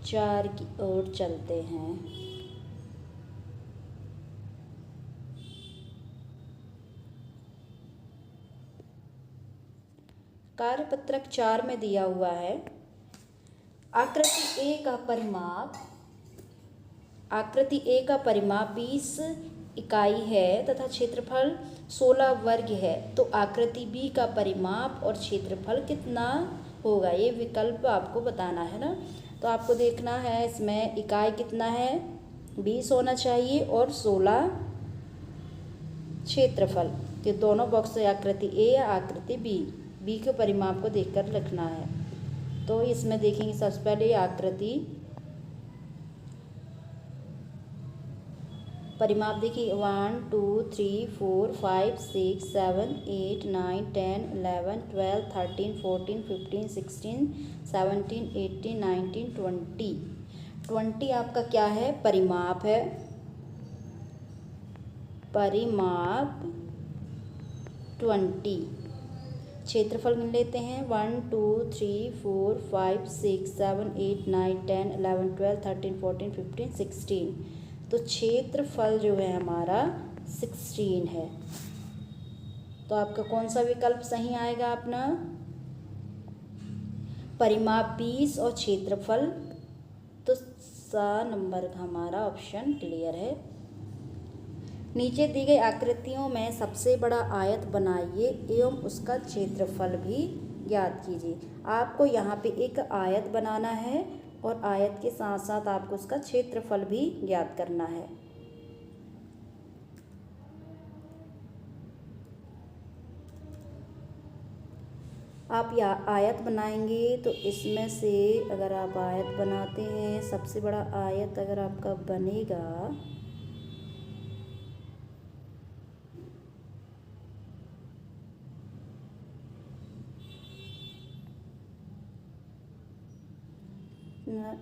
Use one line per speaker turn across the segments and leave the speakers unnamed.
4 की ओर चलते हैं। कार्यपत्रक 4 में दिया हुआ है आकृति ए का परिमाप 20 इकाई है तथा क्षेत्रफल 16 वर्ग है, तो आकृति बी का परिमाप और क्षेत्रफल कितना होगा? ये विकल्प आपको बताना है ना। तो आपको देखना है इसमें इकाई कितना है, 20 होना चाहिए और 16 क्षेत्रफल। तो दोनों बॉक्स आकृति ए या आकृति बी के परिमाप को देखकर लिखना है। तो इसमें देखेंगे सबसे पहले आकृति परिमाप देखिए 1 2 3 4 5 6 7 8 9 10 11 12 13 14 15 16 17 18 19 20 आपका क्या है? परिमाप है। परिमाप 20। क्षेत्रफल गिन लेते हैं 1 2 3 4 5 6 7 8 9 10 11 12 13 14 15 16। तो क्षेत्रफल जो है हमारा 16 है। तो आपका कौन सा विकल्प सही आएगा अपना? परिमाप 20 और क्षेत्रफल, तो सा नंबर का हमारा ऑप्शन क्लियर है। नीचे दी गई आकृतियों में सबसे बड़ा आयत बनाइए एवं उसका क्षेत्रफल भी ज्ञात कीजिए। आपको यहाँ पे एक आयत बनाना है और आयत के साथ साथ आपको उसका क्षेत्रफल भी ज्ञात करना है। आप या आयत बनाएंगे तो इसमें से अगर आप आयत बनाते हैं, सबसे बड़ा आयत अगर आपका बनेगा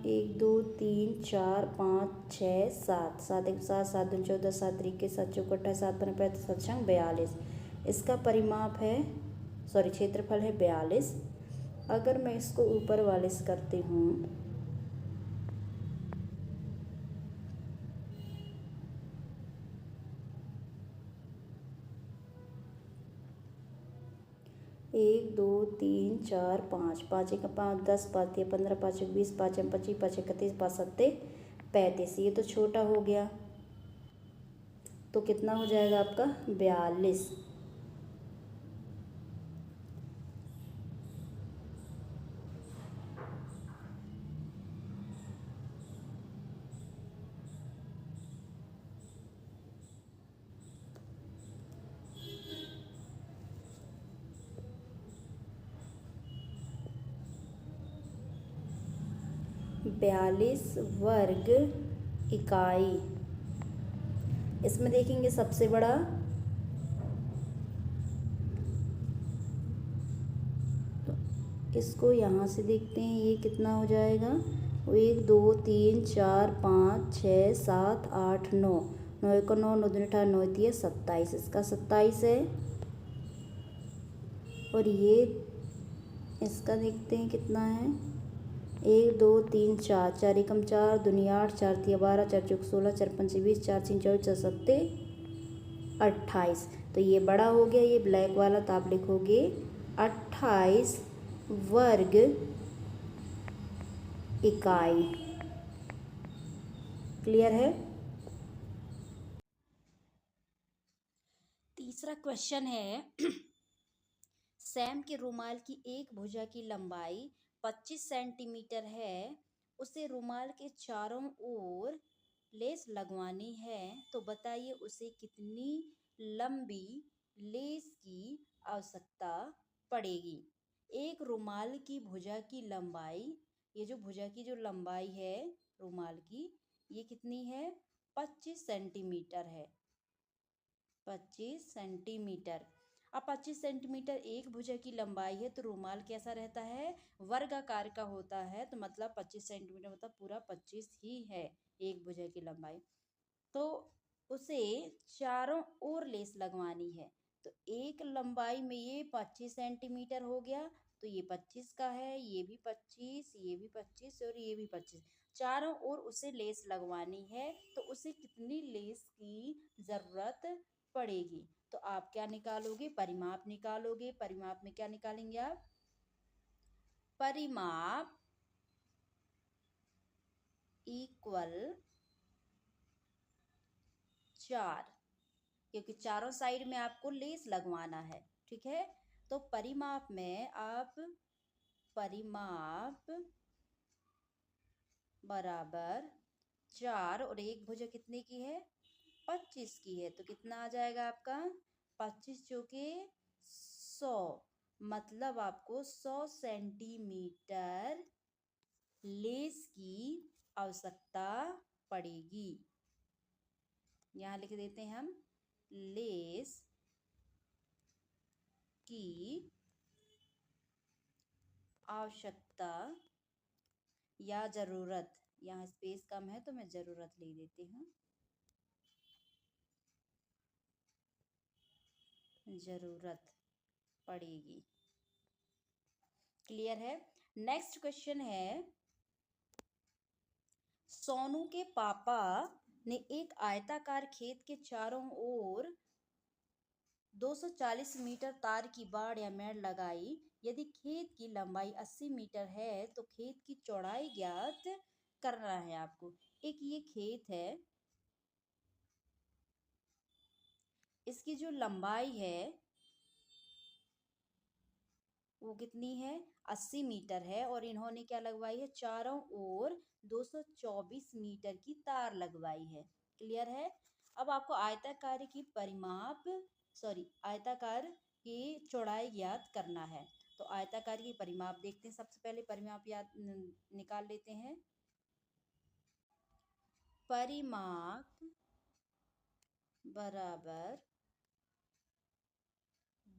1 2 3 4 5 6 7 7 1 7 7 2 14 7 3 के 7 चौक 28 7 15 35 7 छंग 42। इसका परिमाप है क्षेत्रफल है 42। अगर मैं इसको ऊपर वाले से करती हूँ 1 2 3 4 5 5 1 5 10 5 3 15 5 1 20 5 25 5 31 5 7 35। ये तो छोटा हो गया, तो कितना हो जाएगा आपका 42। वर्ग इकाई। इसमें देखेंगे सबसे बड़ा इसको यहाँ से देखते हैं, ये कितना हो जाएगा? 1 2 3 4 5 6 7 8 9 9 1 9 9 2 18 9 3 27। इसका 27 है। और ये इसका देखते हैं कितना है? 1 2 3 4 4 एकम 4 दुनिया 8 4 3 12 4 चौक 16 4 5 20 4 3 24 4 7 28। तो ये बड़ा हो गया, ये ब्लैक वाला, तो आप लिखोगे 28 वर्ग इकाई। क्लियर है? तीसरा क्वेश्चन है सैम के रुमाल की एक भुजा की लंबाई 25 सेंटीमीटर है, उसे रुमाल के चारों ओर लेस लगवानी है, तो बताइए उसे कितनी लंबी लेस की आवश्यकता पड़ेगी। एक रुमाल की भुजा की लंबाई, ये जो भुजा की जो लंबाई है रुमाल की, ये कितनी है? 25 सेंटीमीटर है। 25 सेंटीमीटर। अब 25 सेंटीमीटर एक भुजा की लंबाई है, तो रुमाल कैसा रहता है? वर्गाकार का होता है। तो मतलब 25 सेंटीमीटर मतलब पूरा 25 ही है एक भुजा की लंबाई। तो उसे चारों ओर लेस लगवानी है। तो एक लंबाई में ये 25 सेंटीमीटर हो गया, तो ये 25 का है, ये भी 25, ये भी 25 और ये भी 25। चारों ओर उसे लेस लगवानी है, तो उसे कितनी लेस की जरूरत पड़ेगी। तो आप क्या निकालोगे, परिमाप निकालोगे। परिमाप में क्या निकालेंगे आप, परिमाप इक्वल 4, क्योंकि चारों साइड में आपको लेस लगवाना है। ठीक है, तो परिमाप में आप परिमाप बराबर 4 और एक भुजा कितने की है, 25 की है। तो कितना आ जाएगा आपका, 25 चौके 100, मतलब आपको 100 सेंटीमीटर लेस की आवश्यकता पड़ेगी। यहाँ लिख देते हैं हम, लेस की आवश्यकता या जरूरत, यहाँ स्पेस कम है तो मैं जरूरत ले देती हूँ, जरूरत पड़ेगी। क्लियर है। नेक्स्ट क्वेश्चन है, सोनू के पापा ने एक आयताकार खेत के चारों ओर 240 मीटर तार की बाड़ या मेड़ लगाई। यदि खेत की लंबाई 80 मीटर है तो खेत की चौड़ाई ज्ञात करना है आपको। एक ये खेत है, इसकी जो लंबाई है वो कितनी है, 80 मीटर है, और इन्होंने क्या लगवाई है, चारों ओर 224 मीटर की तार लगवाई है। क्लियर है। अब आपको आयताकार की परिमाप आयताकार की चौड़ाई ज्ञात करना है। तो आयताकार की परिमाप देखते हैं, सबसे पहले परिमाप निकाल लेते हैं। परिमाप बराबर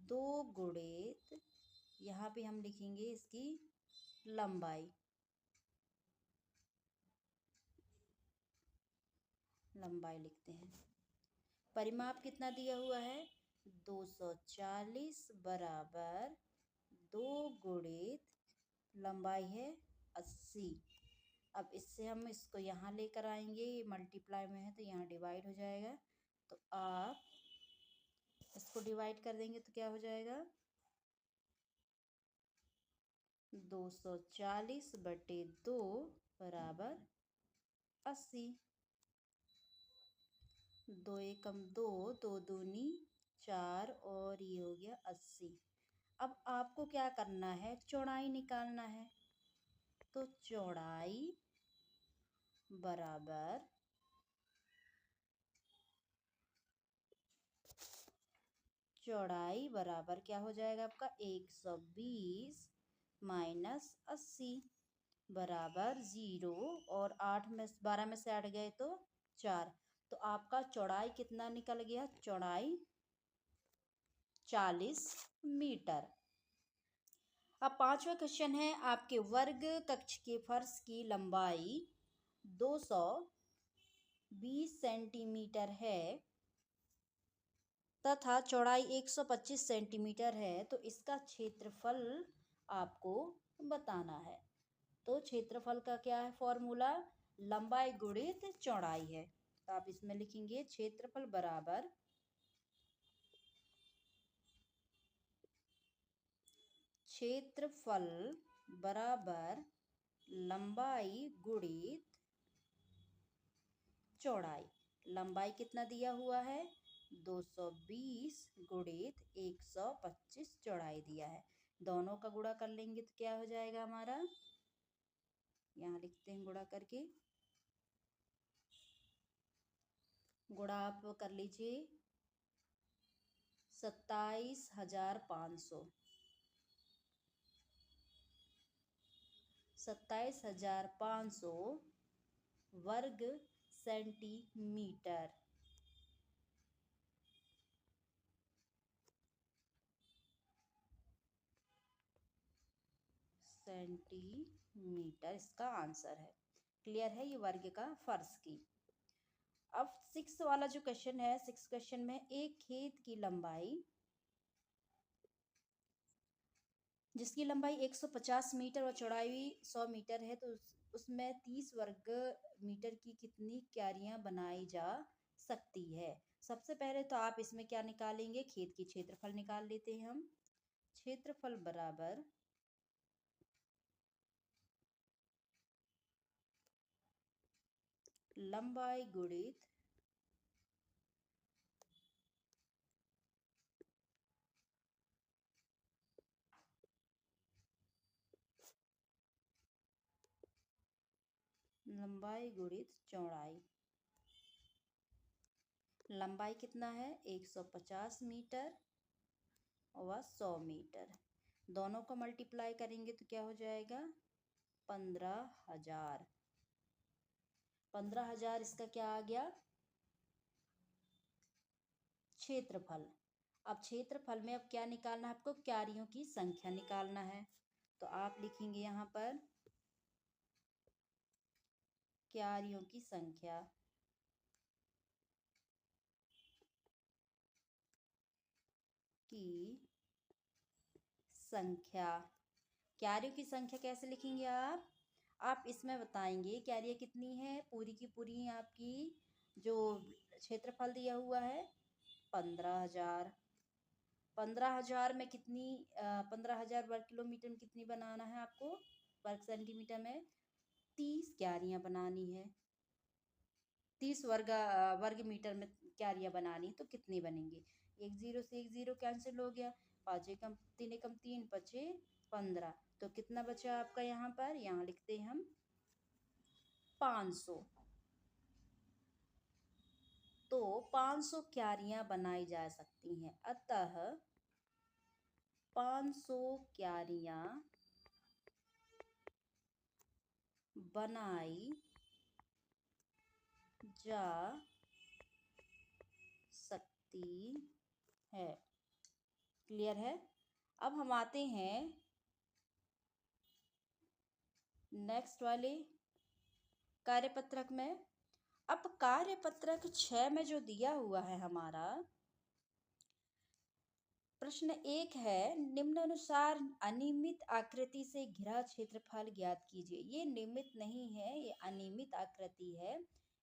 2 गुणित, यहाँ पे हम लिखेंगे इसकी लंबाई, लंबाई लिखते हैं। परिमाप कितना दिया हुआ है, 240 बराबर 2 गुणित लंबाई है 80। अब इससे हम इसको यहाँ लेकर आएंगे, ये मल्टीप्लाई में है तो यहाँ डिवाइड हो जाएगा। तो आप इसको डिवाइड कर देंगे तो क्या हो जाएगा, 240/2 बराबर 80। 2 एकम 2, 2 दूनी 4 और ये हो गया 80। अब आपको क्या करना है, चौड़ाई निकालना है। तो चौड़ाई बराबर क्या हो जाएगा आपका, 120 माइनस 80 बराबर 0, और 12 में से 8 गए तो 4। तो आपका चौड़ाई कितना निकल गया, चौड़ाई 40 मीटर। अब पांचवा क्वेश्चन है, आपके वर्ग कक्ष के फर्श की लंबाई 220 सेंटीमीटर है तथा चौड़ाई 125 सेंटीमीटर है, तो इसका क्षेत्रफल आपको बताना है। तो क्षेत्रफल का क्या है फॉर्मूला, लंबाई गुणित चौड़ाई है। तो आप इसमें लिखेंगे क्षेत्रफल बराबर लंबाई गुणित चौड़ाई। लंबाई कितना दिया हुआ है, 220 गुणित 125 चौड़ाई दिया है। दोनों का गुणा कर लेंगे तो क्या हो जाएगा हमारा, यहाँ लिखते हैं गुणा करके, गुणा आप कर लीजिए 27,500, 27,500 वर्ग सेंटीमीटर। सेंटीमीटर इसका आंसर है। क्लियर है, ये वर्ग का फर्श की। अब 6 वाला जो क्वेश्चन है, 6 क्वेश्चन में एक खेत की लंबाई जिसकी लंबाई 150 मीटर और चौड़ाई 100 मीटर है, तो उसमें 30 वर्ग मीटर की कितनी क्यारियां बनाई जा सकती है। सबसे पहले तो आप इसमें क्या निकालेंगे, खेत की क्षेत्रफल निकाल लेते हैं हम। क्षेत्रफल बराबर लंबाई गुणित लंबाई गुणित चौड़ाई। लंबाई कितना है, 150 मीटर और 100 मीटर। दोनों को मल्टीप्लाई करेंगे तो क्या हो जाएगा, 15,000। 15,000 इसका क्या आ गया, क्षेत्रफल। अब क्षेत्रफल में अब क्या निकालना है आपको, क्यारियों की संख्या निकालना है। तो आप लिखेंगे यहाँ पर क्यारियों की संख्या की संख्या। क्यारियों की संख्या कैसे लिखेंगे आप इसमें बताएंगे क्यारियाँ कितनी है, पूरी की पूरी आपकी जो क्षेत्रफल दिया हुआ है 15,000। 15,000 में कितनी 15,000 वर्ग किलोमीटर में कितनी बनाना है आपको, वर्ग सेंटीमीटर में 30 क्यारियाँ बनानी है। 30 वर्ग मीटर में क्यारियाँ बनानी, तो कितनी बनेंगी, एक जीरो से एक जीरो कैंसिल हो गया, पाँच एकम तीन एकम तीन, पचे 15। तो कितना बचा आपका, यहाँ पर यहाँ लिखते हैं हम 500। तो 500 क्यारियाँ बनाई जा सकती हैं, अतः 500 क्यारियाँ बनाई जा सकती है। क्लियर है। अब हम आते हैं नेक्स्ट वाले कार्यपत्रक में। अब कार्यपत्रक 6 में जो दिया हुआ है हमारा प्रश्न 1 है, निम्नानुसार अनियमित आकृति से घिरा क्षेत्रफल ज्ञात कीजिए। ये नियमित नहीं है, ये अनियमित आकृति है।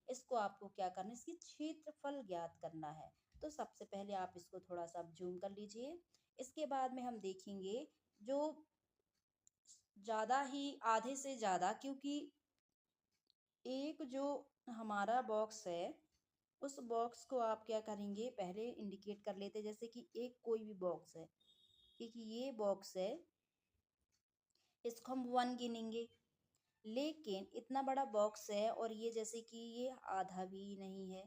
इसको आपको क्या करना है, इसकी क्षेत्रफल ज्ञात करना है। तो सबसे पहले आप इसको थोड़ा सा जूम कर लीजिए। इसके बाद में हम देखेंगे जो ज़्यादा ही आधे से ज़्यादा, क्योंकि एक जो हमारा बॉक्स है उस बॉक्स को आप क्या करेंगे, पहले इंडिकेट कर लेते, जैसे कि एक कोई भी बॉक्स है, क्योंकि ये बॉक्स है इसको हम 1 गिनेंगे। लेकिन इतना बड़ा बॉक्स है और ये जैसे कि ये आधा भी नहीं है,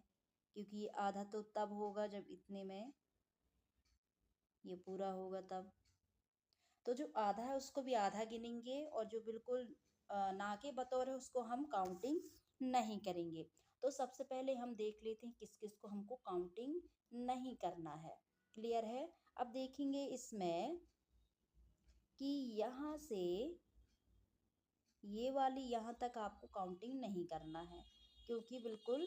क्योंकि ये आधा तो तब होगा जब इतने में ये पूरा होगा तब। तो जो आधा है उसको भी आधा गिनेंगे और जो बिल्कुल ना के बतौर है उसको हम काउंटिंग नहीं करेंगे। तो सबसे पहले हम देख लेते हैं किस किस को हमको काउंटिंग नहीं करना है। क्लियर है। अब देखेंगे इसमें कि यहाँ से ये वाली यहाँ तक आपको काउंटिंग नहीं करना है, क्योंकि बिल्कुल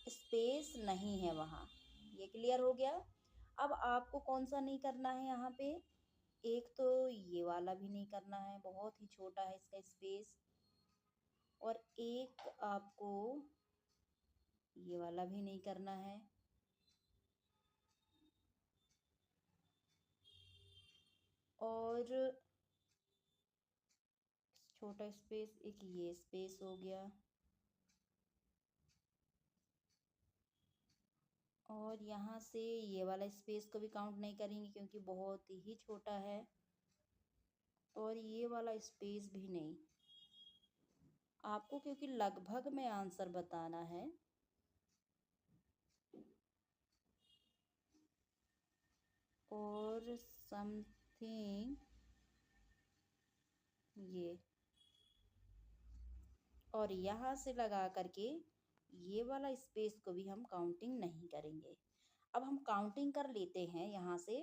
स्पेस नहीं है वहाँ। ये क्लियर हो गया। अब आपको कौन सा नहीं करना है यहाँ पे, एक तो ये वाला भी नहीं करना है, बहुत ही छोटा है इसका स्पेस। और एक आपको ये वाला भी नहीं करना है। और छोटा स्पेस एक ये स्पेस हो गया। और यहाँ से ये वाला स्पेस को भी काउंट नहीं करेंगे क्योंकि बहुत ही छोटा है। और ये वाला स्पेस भी नहीं। आपको क्योंकि लगभग में आंसर बताना है, और समथिंग ये, और यहाँ से लगा करके ये वाला स्पेस को भी हम काउंटिंग नहीं करेंगे। अब हम काउंटिंग कर लेते हैं यहाँ से।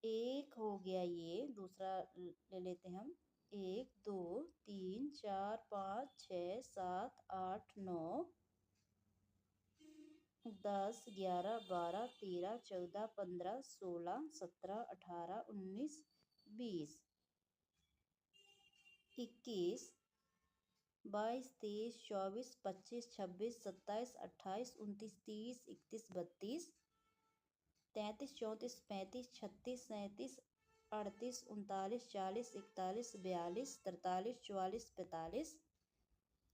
एक हो गया, ये दूसरा ले लेते हैं हम। 1 2 3 4 5 6 7 8 9 10 11 12 13 14 15 16 17 18 19 20, 21, 22, 23, 24, 25, 26, 27, 28, 29, 30, 31, 32, 33, 34, 35, 36, 37, 38, 39, 40, 41, 42, 43, 44, 45,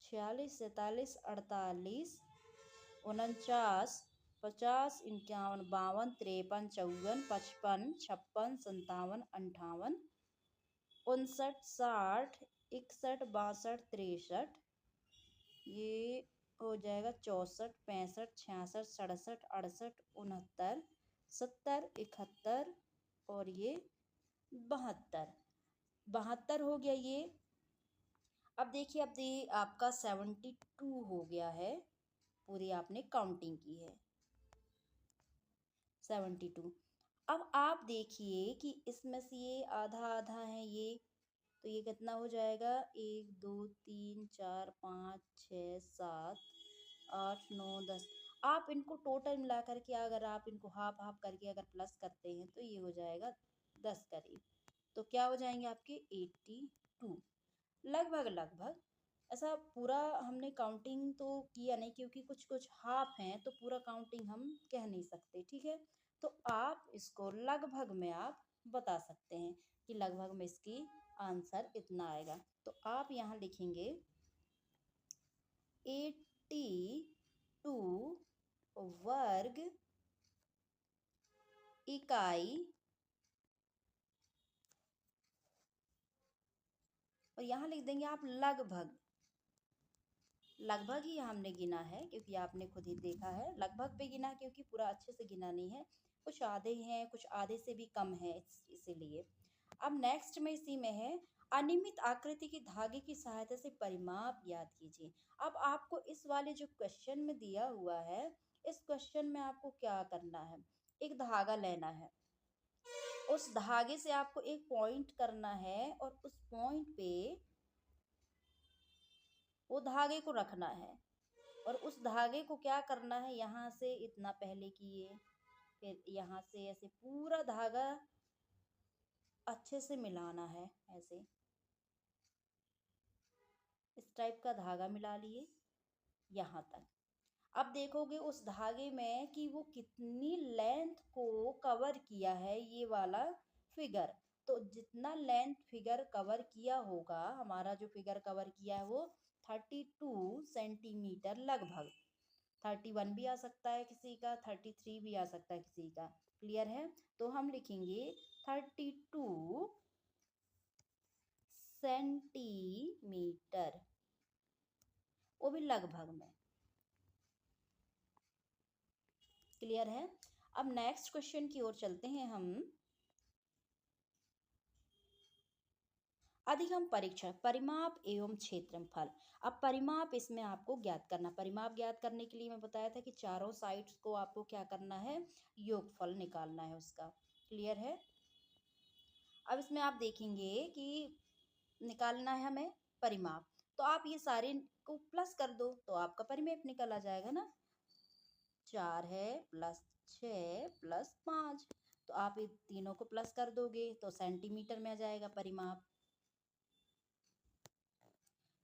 46, 47, 48, 49, 50, 51, 52, 53, 54, 55, 56, 57, 58, 59, 60, 61, 62, 63, ये हो जाएगा 64, 65, 66, 67, 68, 69, 70, 71 और ये 72, 72 हो गया ये। अब देखिए, अब ये आपका 72 हो गया है, पूरी आपने काउंटिंग की है 72। अब आप देखिए कि इसमें से ये आधा आधा है ये, तो ये कितना हो जाएगा, 1 2 3 4 5 6 7 8 9 10। आप इनको टोटल मिला करके अगर आप इनको हाफ हाफ करके अगर प्लस करते हैं तो ये हो जाएगा 10 करीब। तो क्या हो जाएंगे आपके 82, लगभग लगभग। ऐसा पूरा हमने काउंटिंग तो किया नहीं, क्योंकि कुछ कुछ हाफ हैं तो पूरा काउंटिंग हम कह नहीं सकते, ठीक है। तो आप इसको लगभग में आप बता सकते हैं कि लगभग में इसकी आंसर इतना आएगा। तो आप यहाँ लिखेंगे 82 वर्ग इकाई, और यहाँ लिख देंगे आप लगभग। लगभग ही हमने गिना है, क्योंकि आपने खुद ही देखा है लगभग पे गिना, क्योंकि पूरा अच्छे से गिना नहीं है, कुछ आधे हैं, कुछ आधे से भी कम है, इसीलिए। अब नेक्स्ट में इसी में है, अनियमित आकृति के धागे की सहायता से परिमाप ज्ञात कीजिए। अब आपको इस वाले जो क्वेश्चन में दिया हुआ है, इस क्वेश्चन में आपको क्या करना है, एक धागा लेना है, उस धागे से आपको एक पॉइंट करना है और उस पॉइंट पे वो धागे को रखना है, और उस धागे को क्या करना है, यहाँ से इतना पहले किए, फिर यहाँ से ऐसे पूरा धागा अच्छे से मिलाना है, ऐसे इस टाइप का धागा मिला लिए यहाँ तक। अब देखोगे उस धागे में कि वो कितनी लेंथ को कवर किया है ये वाला फिगर। तो जितना लेंथ फिगर कवर किया होगा, हमारा जो फिगर कवर किया है वो 32 सेंटीमीटर लगभग, 31 भी आ सकता है किसी का, 33 भी आ सकता है किसी का। क्लियर है? तो हम लिखेंगे 32 सेंटीमीटर, वो भी लगभग में। क्लियर है? अब नेक्स्ट क्वेश्चन की ओर चलते हैं हम। अधिगम परीक्षण, परिमाप एवं क्षेत्रफल। अब परिमाप इसमें आपको ज्ञात करना, परिमाप ज्ञात करने के लिए मैं बताया था कि चारों साइड्स को आपको क्या करना है, योगफल निकालना है उसका। क्लियर है? अब इसमें आप देखेंगे कि निकालना है हमें परिमाप, तो आप ये सारे को प्लस कर दो तो आपका परिमेप निकल आ जाएगा ना। 4 है प्लस 6 प्लस 5, तो आप ये तीनों को प्लस कर दोगे तो सेंटीमीटर में आ जाएगा परिमाप।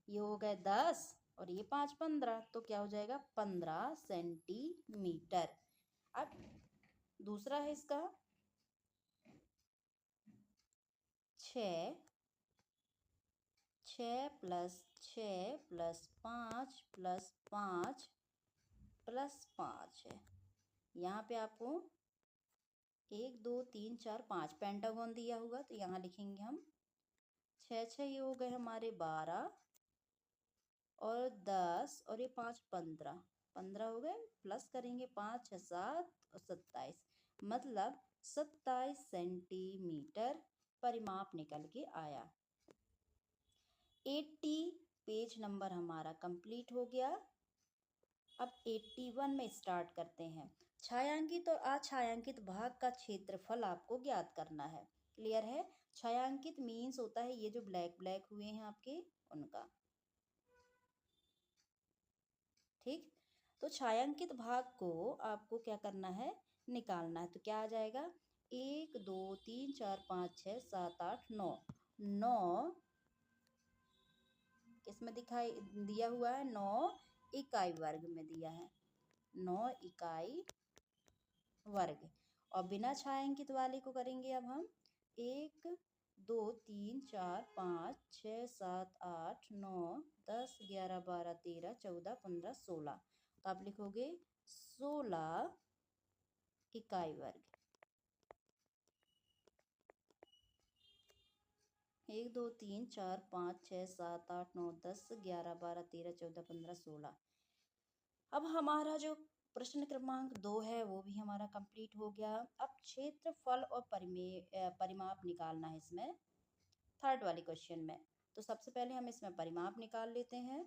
ये हो गए 10 और ये 5 15, तो क्या हो जाएगा 15 सेंटीमीटर। अब दूसरा है इसका 6, 6 प्लस 6 प्लस 5 प्लस 5 प्लस 5 है। यहाँ पे आपको 1 2 3 4 5 पेंटागन दिया होगा, तो यहाँ लिखेंगे हम 6 6, ये हो गए हमारे 12 और 10 और ये 5 15, 15 हो गए, प्लस करेंगे 5 6 7 और 27, मतलब 27 सेंटीमीटर परिमाप निकल के आया। 80 पेज नंबर हमारा कंप्लीट हो गया। अब 81 में स्टार्ट करते हैं। छायांकित और अछायांकित भाग का क्षेत्रफल आपको ज्ञात करना है। क्लियर है? छायांकित मीन्स होता है ये जो ब्लैक ब्लैक हुए हैं आपके, उनका। ठीक, तो छायांकित भाग को आपको क्या करना है, निकालना है। तो क्या आ जाएगा, 1 2 3 4 5 6 7 8 9 9 किसमें दिखाई दिया हुआ है? 9 इकाई वर्ग में दिया है, 9 इकाई वर्ग। और बिना छायांकित वाले को करेंगे अब हम। 1 2 3 4 5 6 7 8 9 10 11 12 13 14 15 16। तो आप लिखोगे 16 इकाई वर्ग। 1 2 3 4 5 6 7 8 9 10 11 12 13 14 15 16। अब हमारा जो प्रश्न क्रमांक 2 है वो भी हमारा कंप्लीट हो गया। अब क्षेत्रफल और परिमाप निकालना है इसमें, थर्ड वाले क्वेश्चन में। तो सबसे पहले हम इसमें परिमाप निकाल लेते हैं।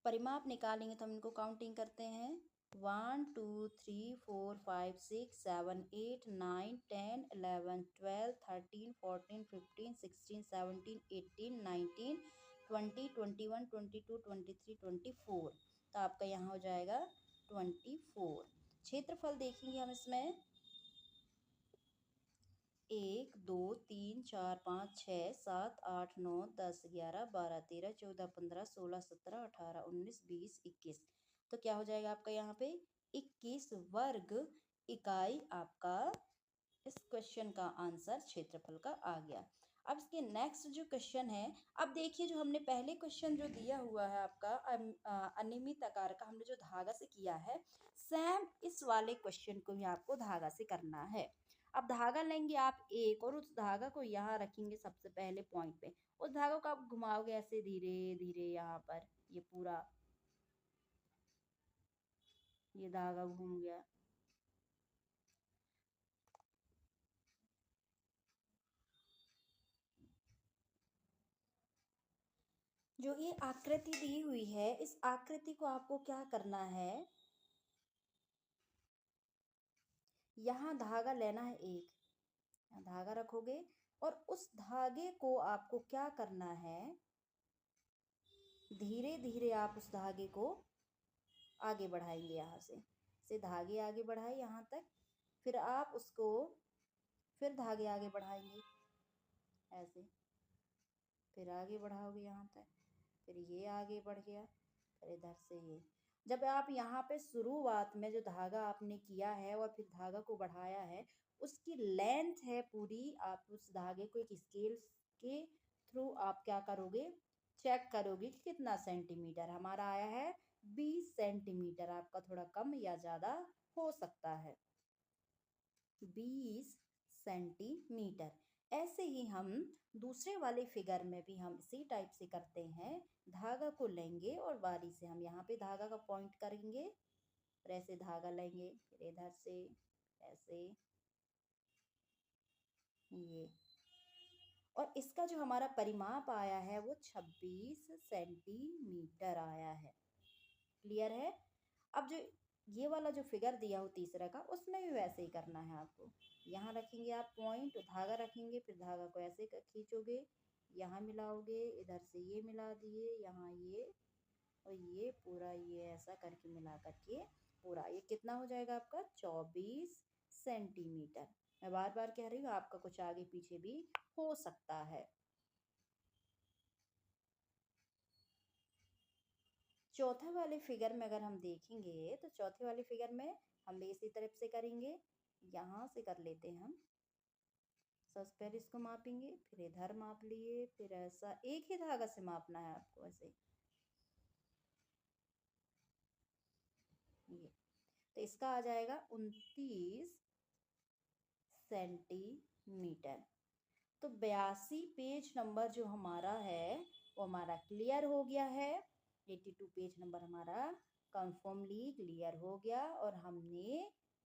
परिमाप निकालेंगे तो हम इनको काउंटिंग करते हैं। 1 2 3 4 5 6 7 8 9 10 11 12 13 14 15 16 17 18 19 20 21 22 23 24। तो आपका यहाँ हो जाएगा 24। क्षेत्रफल देखेंगे हम इसमें। 1 2 3 4 5 6 7 8 9 10 11 12 13 14 15 16 17 18 19 20 21। तो क्या हो जाएगा आपका यहाँ पे 21 वर्ग इकाई आपका इस क्वेश्चन का आंसर क्षेत्रफल का आ गया। अब इसके नेक्स्ट जो क्वेश्चन है, अब देखिए जो हमने पहले क्वेश्चन जो दिया हुआ है आपका अनियमित आकार का हमने जो धागा से किया है, सेम इस वाले क्वेश्चन को भी आपको धागा से करना है। अब धागा लेंगे आप एक और उस धागा को यहाँ रखेंगे सबसे पहले पॉइंट पे। उस धागा को आप घुमाओगे ऐसे धीरे धीरे, यहाँ पर ये पूरा ये धागा घूम गया। जो ये आकृति दी हुई है, इस आकृति को आपको क्या करना है, यहाँ धागा लेना है एक, यहाँ धागा रखोगे और उस धागे को आपको क्या करना है, धीरे धीरे आप उस धागे को आगे बढ़ाएंगे। यहाँ से धागे आगे बढ़ाए यहाँ तक, फिर आप उसको फिर धागे आगे बढ़ाएंगे ऐसे, फिर आगे बढ़ाओगे यहाँ तक, फिर ये आगे बढ़ गया, फिर इधर से ये। जब आप यहाँ पे शुरुआत में जो धागा आपने किया है और फिर धागा को बढ़ाया है, उसकी लेंथ है पूरी, आप उस धागे को एक स्केल के थ्रू आप क्या करोगे, चेक करोगे कि कितना सेंटीमीटर हमारा आया है। 20 सेंटीमीटर, आपका थोड़ा कम या ज़्यादा हो सकता है। 20 सेंटीमीटर। ऐसे ही हम दूसरे वाले फिगर में भी हम इसी टाइप से करते हैं। धागा को लेंगे और बारी से हम यहाँ पे धागा का पॉइंट करेंगे, फिर ऐसे धागा लेंगे, फिर इधर से ऐसे ये। और इसका जो हमारा परिमाप आया है वो 26 सेंटीमीटर आया है। क्लियर है? अब जो ये वाला जो फिगर दिया हो तीसरा का, उसमें भी वैसे ही करना है आपको। यहाँ रखेंगे आप पॉइंट, धागा रखेंगे, फिर धागा को ऐसे खींचोगे, यहाँ मिलाओगे, इधर से ये मिला दिए, यहाँ ये और ये पूरा ये ऐसा करके मिला करके पूरा ये कितना हो जाएगा आपका 24 सेंटीमीटर। मैं बार बार कह रही हूँ, आपका कुछ आगे पीछे भी हो सकता है। चौथे वाले फिगर में अगर हम देखेंगे तो चौथे वाले फिगर में हम भी इसी तरफ से करेंगे। यहाँ से कर लेते हैं हम। सबसे पहले इसको मापेंगे, फिर इधर माप लिए, फिर ऐसा एक ही धागा से मापना है आपको ऐसे। ये तो इसका आ जाएगा 29 सेंटीमीटर। तो 82 पेज नंबर जो हमारा है वो हमारा क्लियर हो गया है। 82 पेज नंबर हमारा कंफर्मली क्लियर हो गया और हमने